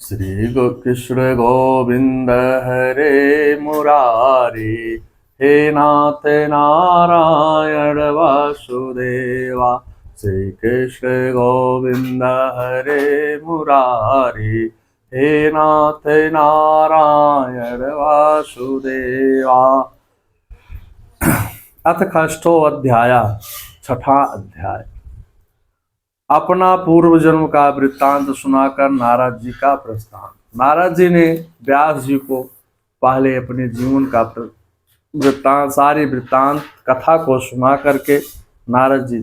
श्री कृष्ण गोविंद हरे मुरारी, हे नाथ नारायण वासुदेवा। श्री कृष्ण गोविंद हरे मुरारी, हे नाथ नारायण वासुदेवा। अथ षष्ठो अध्याय, छठा अध्याय। अपना पूर्व जन्म का वृत्तांत सुनाकर नारद जी का प्रस्थान। नारद जी ने व्यास जी को पहले अपने जीवन का वृत्तांत, सारी वृत्तांत कथा को सुना करके नारद जी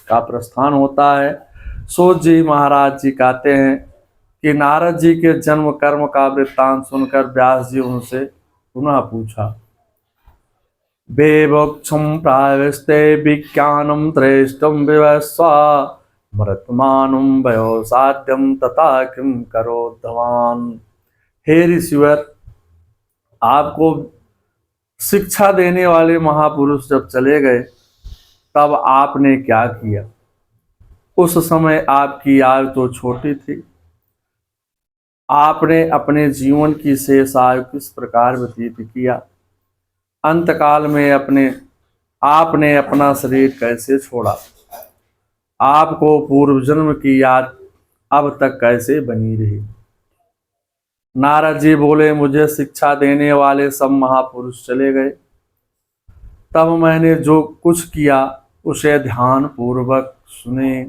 का प्रस्थान होता है। सो जी महाराज जी कहते हैं कि नारद जी के जन्म कर्म का वृत्तांत सुनकर व्यास जी उनसे पुनः पूछा। बेवक्षम प्रायस्ते विज्ञानम त्रेष्टम विवस्वा, मृतमानुम वयो साध्यम तथा किम करोधवान। हे ऋषिवर, आपको शिक्षा देने वाले महापुरुष जब चले गए तब आपने क्या किया? उस समय आपकी आयु तो छोटी थी। आपने अपने जीवन की शेष आयु किस प्रकार व्यतीत किया? अंतकाल में आपने अपना शरीर कैसे छोड़ा? आपको पूर्व जन्म की याद अब तक कैसे बनी रही? नारद जी बोले, मुझे शिक्षा देने वाले सब महापुरुष चले गए। तब मैंने जो कुछ किया उसे ध्यान पूर्वक सुने।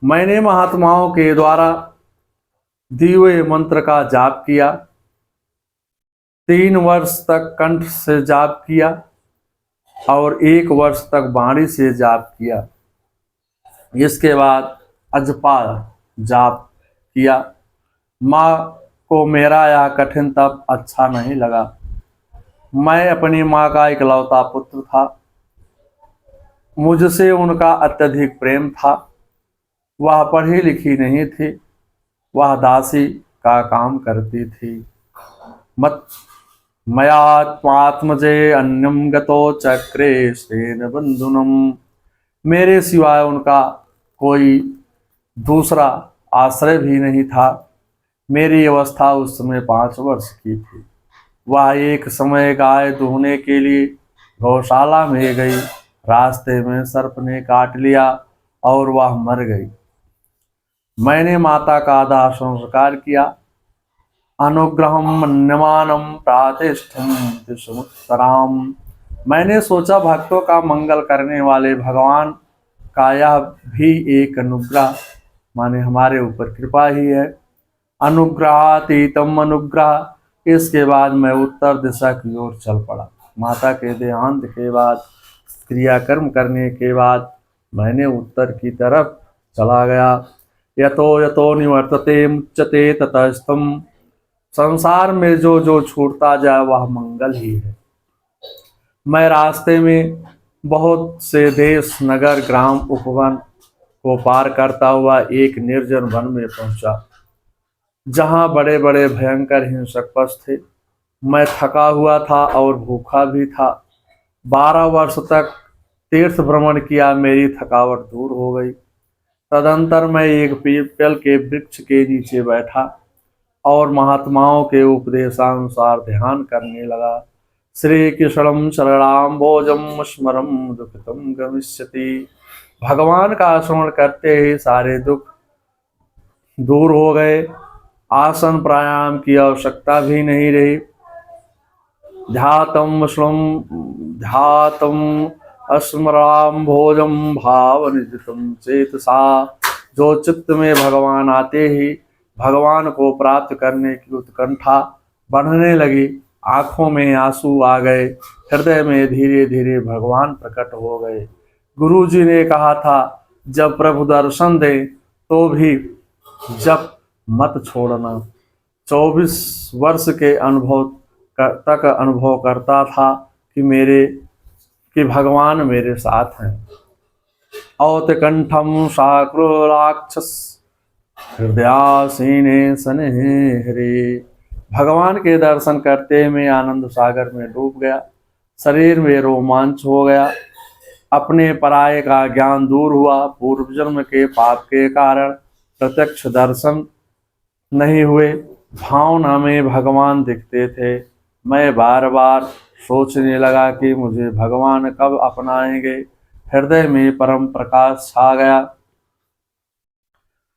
मैंने महात्माओं के द्वारा दिए हुए मंत्र का जाप किया। 3 वर्ष तक कंठ से जाप किया और 1 वर्ष तक वाणी से जाप किया। इसके बाद अजपा जाप किया। माँ को मेरा यह कठिन तप अच्छा नहीं लगा। मैं अपनी माँ का इकलौता पुत्र था। मुझसे उनका अत्यधिक प्रेम था। वह पढ़ी लिखी नहीं थी। वह दासी का काम करती थी। मत मयात्मात्मजे अन्यम गतो चक्रे स्तेन बंधुनम। मेरे सिवाय उनका कोई दूसरा आश्रय भी नहीं था। मेरी अवस्था उस समय 5 वर्ष की थी। वह एक समय गाय दूहने के लिए गौशाला में गई। रास्ते में सर्प ने काट लिया और वह मर गई। मैंने माता का दाह संस्कार किया। अनुग्रहम मन्यमानम प्रातिष्ठम दिशमुत्तराम। मैंने सोचा भक्तों का मंगल करने वाले भगवान का यह भी एक अनुग्रह, माने हमारे ऊपर कृपा ही है। अनुग्रहातीतम अनुग्रह। इसके बाद मैं उत्तर दिशा की ओर चल पड़ा। माता के देहांत के बाद, क्रियाकर्म करने के बाद मैंने उत्तर की तरफ चला गया। यतो यतो निवर्तते मुच्यते ततस्तम। संसार में जो जो छूटता जाए वह मंगल ही है। मैं रास्ते में बहुत से देश, नगर, ग्राम, उपवन को पार करता हुआ एक निर्जन वन में पहुंचा, जहां बड़े बड़े भयंकर हिंसक पशु थे। मैं थका हुआ था और भूखा भी था। 12 वर्ष तक तीर्थ भ्रमण किया। मेरी थकावट दूर हो गई। तदंतर मैं एक पीपल के वृक्ष के नीचे बैठा और महात्माओं के उपदेशानुसार ध्यान करने लगा। श्री कृष्णम शरणाम्बोजम स्मरम दुखितम गमिष्यति। भगवान का स्मरण करते ही सारे दुख दूर हो गए। आसन प्राणायाम की आवश्यकता भी नहीं रही। ध्यातम स्मराम भोजम भाव निजितम चेतसा। जो चित्त में भगवान आते ही भगवान को प्राप्त करने की उत्कंठा बढ़ने लगी। आंखों में आंसू आ गए। हृदय में धीरे धीरे भगवान प्रकट हो गए। गुरु जी ने कहा था, जब प्रभु दर्शन दे तो भी जब मत छोड़ना। 24 वर्ष के तक अनुभव करता था कि भगवान मेरे साथ हैं। औतकंठम शाक्रोराक्षस हृदयासीने सनेहरे। भगवान के दर्शन करते मैं आनंद सागर में डूब गया। शरीर में रोमांच हो गया। अपने पराये का ज्ञान दूर हुआ। पूर्व जन्म के पाप के कारण प्रत्यक्ष दर्शन नहीं हुए। भावना में भगवान दिखते थे। मैं बार बार सोचने लगा कि मुझे भगवान कब अपनाएंगे। हृदय में परम प्रकाश छा गया।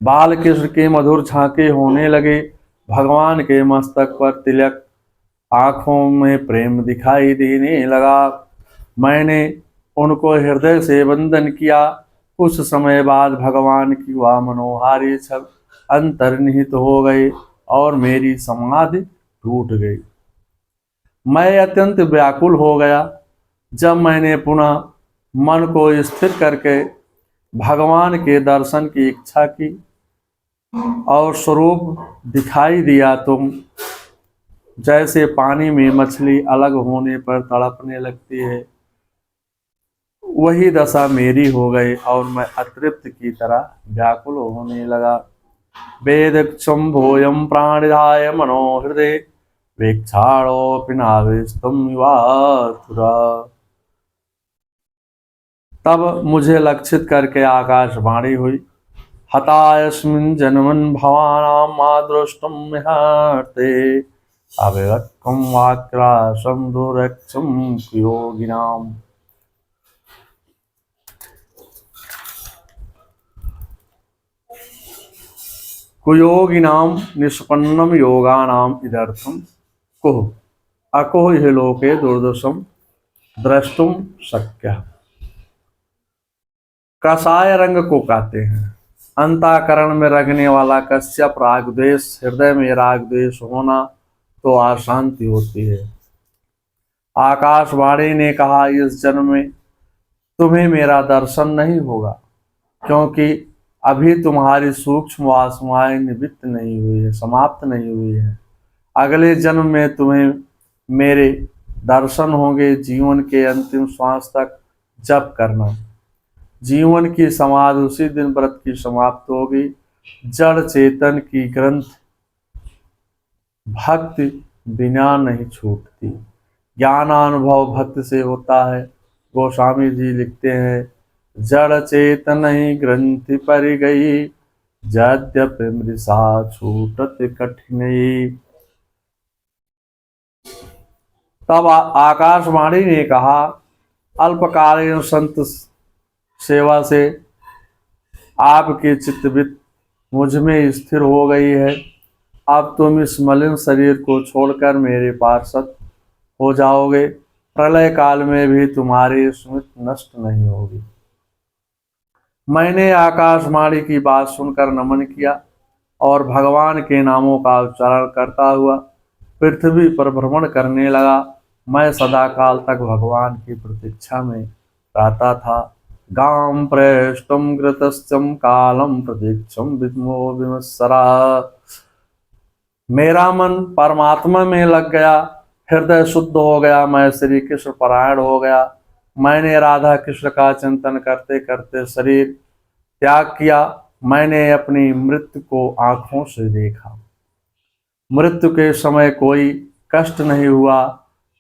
बाल कृष्ण के मधुर झांके होने लगे। भगवान के मस्तक पर तिलक, आंखों में प्रेम दिखाई देने लगा। मैंने उनको हृदय से वंदन किया। कुछ समय बाद भगवान की वह मनोहारी छवि अंतर्निहित हो गई और मेरी समाधि टूट गई। मैं अत्यंत व्याकुल हो गया। जब मैंने पुनः मन को स्थिर करके भगवान के दर्शन की इच्छा की और स्वरूप दिखाई दिया, तुम जैसे पानी में मछली अलग होने पर तड़पने लगती है, वही दशा मेरी हो गई और मैं अतृप्त की तरह व्याकुल होने लगा। वेदक्षम भोयम प्राणिधाय मनो हृदय वीक्षाणोऽपि नावेस्तम युवाधुरा। तब मुझे लक्षित करके आकाशवाणी हुई, हतायस्मिन् जन्मन् भवानां मादृष्टं मिहार्ते अविवक्कं वाक्राशं दुरक्षं योगिनाम्। कुयोगिनां निष्पन्नं योगानाम् इदर्थं कुह अकुह इह लोके दुर्दशम द्रष्टुम शक्य। कसाय रंग को कहते हैं। अंतःकरण में रखने वाला कश्यप राग द्वेष, हृदय में राग द्वेष होना तो अशांति होती है। आकाशवाणी ने कहा, इस जन्म में तुम्हें मेरा दर्शन नहीं होगा, क्योंकि अभी तुम्हारी सूक्ष्म वासनाएं निवृत्त नहीं हुई है, समाप्त नहीं हुई है। अगले जन्म में तुम्हें मेरे दर्शन होंगे। जीवन के अंतिम श्वास तक जप करना। जीवन की समाधि उसी दिन व्रत की समाप्त होगी। जड़ चेतन की ग्रंथ भक्ति बिना नहीं छूटती। ज्ञानानुभव भक्ति से होता है। गोस्वामी जी लिखते हैं, जड़ चेतन ही ग्रंथि पर गई, यद्यपि मृषा छूटत कठिनई। तब आकाशवाणी ने कहा, अल्पकालीन संत सेवा से आपकी चित्तवृत्ति मुझ में स्थिर हो गई है। अब तुम इस मलिन शरीर को छोड़कर मेरे पार्षद हो जाओगे। प्रलय काल में भी तुम्हारी स्मृति नष्ट नहीं होगी। मैंने आकाशवाणी की बात सुनकर नमन किया और भगवान के नामों का उच्चारण करता हुआ पृथ्वी पर भ्रमण करने लगा। मैं सदा काल तक भगवान की प्रतीक्षा में रहता था। गाम प्रेष्टम घृतश्चम कालम प्रतीक्षम विद्मो विमत्सरा। मेरा मन परमात्मा में लग गया। हृदय शुद्ध हो गया। मैं श्री कृष्ण परायण हो गया। मैंने राधा कृष्ण का चिंतन करते करते शरीर त्याग किया। मैंने अपनी मृत्यु को आंखों से देखा। मृत्यु के समय कोई कष्ट नहीं हुआ।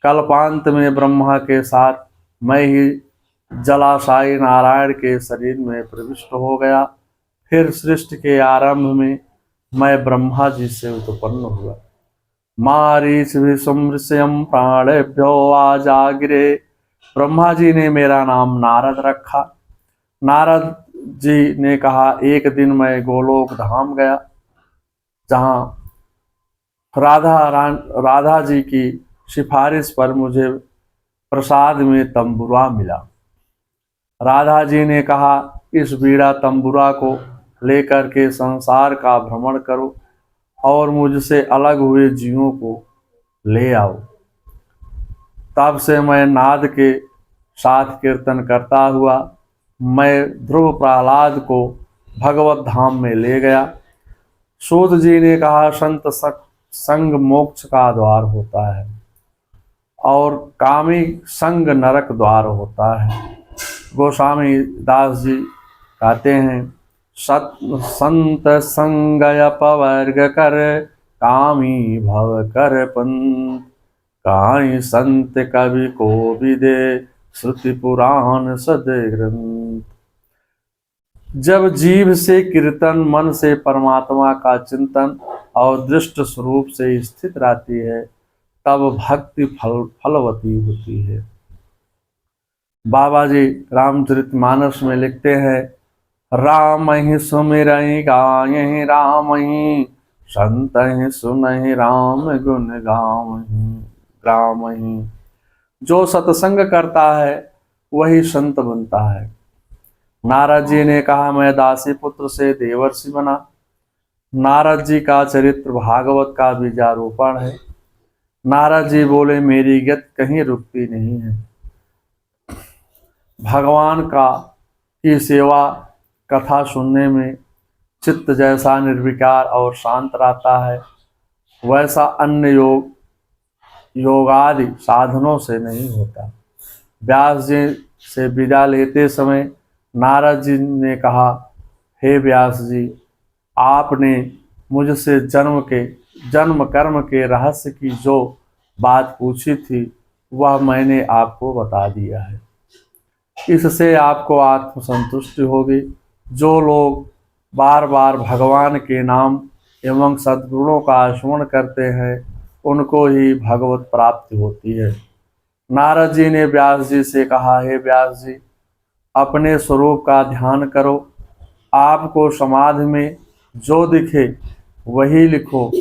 कल्पांत में ब्रह्मा के साथ मैं ही जलाशायी नारायण के शरीर में प्रविष्ट हो गया। फिर सृष्टि के आरंभ में मैं ब्रह्मा जी से उत्पन्न हुआ। मारीच विषम प्राणेभ्यो आजागिरे। ब्रह्मा जी ने मेरा नाम नारद रखा। नारद जी ने कहा, एक दिन मैं गोलोक धाम गया, जहाँ राधा जी की सिफारिश पर मुझे प्रसाद में तंबुरा मिला। राधा जी ने कहा, इस बीड़ा तंबुरा को लेकर के संसार का भ्रमण करो और मुझसे अलग हुए जीवों को ले आओ। तब से मैं नाद के साथ कीर्तन करता हुआ मैं ध्रुव प्रहलाद को भगवत धाम में ले गया। सूत जी ने कहा, संत संग मोक्ष का द्वार होता है और कामी संग नरक द्वार होता है। गोस्वामी दास जी कहते हैं, संत संगय पवर्ग कर, कामी भव कर पंत, काई संत कवि को विदे, श्रुति पुराण सद ग्रंथ। जब जीभ से कीर्तन, मन से परमात्मा का चिंतन और दृष्ट स्वरूप से स्थित रहती है, तब भक्ति फलवती होती है। बाबा जी रामचरितमानस में लिखते हैं, राम ही सुमिरहि गायहि राम ही, संत ही सुनहि राम गुण गावहि। जो सत्संग करता है वही संत बनता है। नारद जी ने कहा, मैं दासी पुत्र से देवर्षि बना। नारद जी का चरित्र भागवत का बीजारोपण है। नारद जी बोले, मेरी गति कहीं रुकती नहीं है। भगवान का की सेवा कथा सुनने में चित्त जैसा निर्विकार और शांत रहता है, वैसा अन्य योगादि साधनों से नहीं होता। व्यास जी से विदा लेते समय नारद जी ने कहा, हे व्यास जी, आपने मुझसे जन्म कर्म के रहस्य की जो बात पूछी थी वह मैंने आपको बता दिया है। इससे आपको आत्मसंतुष्टि होगी। जो लोग बार बार भगवान के नाम एवं सद्गुणों का स्मरण करते हैं उनको ही भगवत प्राप्ति होती है। नारद जी ने व्यास जी से कहा, हे व्यास जी, अपने स्वरूप का ध्यान करो। आपको समाधि में जो दिखे वही लिखो।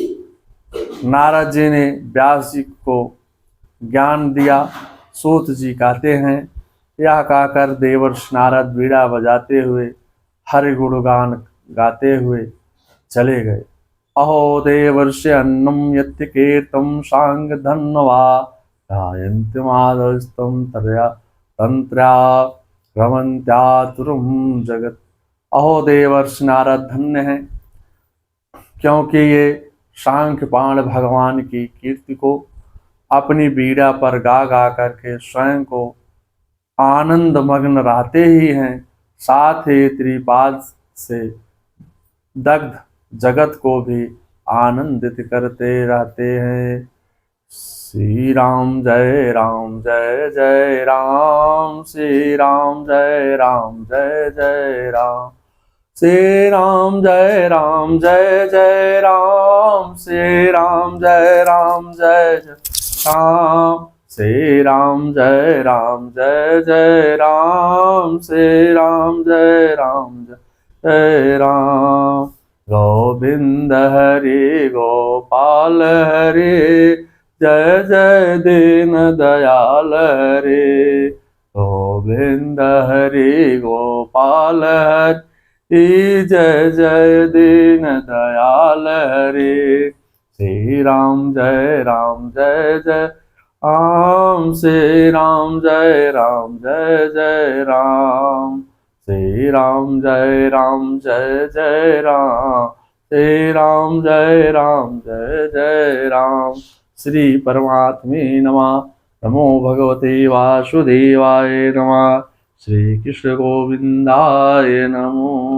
नारद जी ने व्यास जी को ज्ञान दिया। सूत जी कहते हैं, यह कहकर देवर्षि नारद बीड़ा बजाते हुए हरि गुणगान गाते हुए चले गए। अहो देवर्षि अन्नम यत्य कीर्तम सांग धन्वा गायन्ति माधस्तम तरया तंत्र्या रमन्त्यातुरम जगत। अहो देवर्षि नारद धन्य हैं, क्योंकि ये सांख्य पाण भगवान की कीर्ति को अपनी बीड़ा पर गा गा करके स्वयं को आनंद मग्न रहते ही हैं, साथ ही त्रिपाद से दग्ध जगत को भी आनंदित करते रहते हैं। श्री राम जय राम जय जय राम, श्री राम जय राम जय जय राम, श्री राम जय राम जय जय राम, श्री राम जय राम जय जय राम, श्री राम जय राम जय जय राम, श्री राम जय राम जय राम। गोविंद हरि गोपाल हरि, जय जय दीन दयाल हरि। गोविंद हरि गोपाल हरि, जय जय दीन दयाल हरि। श्री राम जय राम जय जय राम, श्री राम जय राम जय जय राम, श्री राम जय राम जय जय राम, श्री राम जय राम जय जय राम। श्री परमात्मे नमः। नमो भगवते वासुदेवाय नमः। श्री कृष्ण गोविंदाय नमो।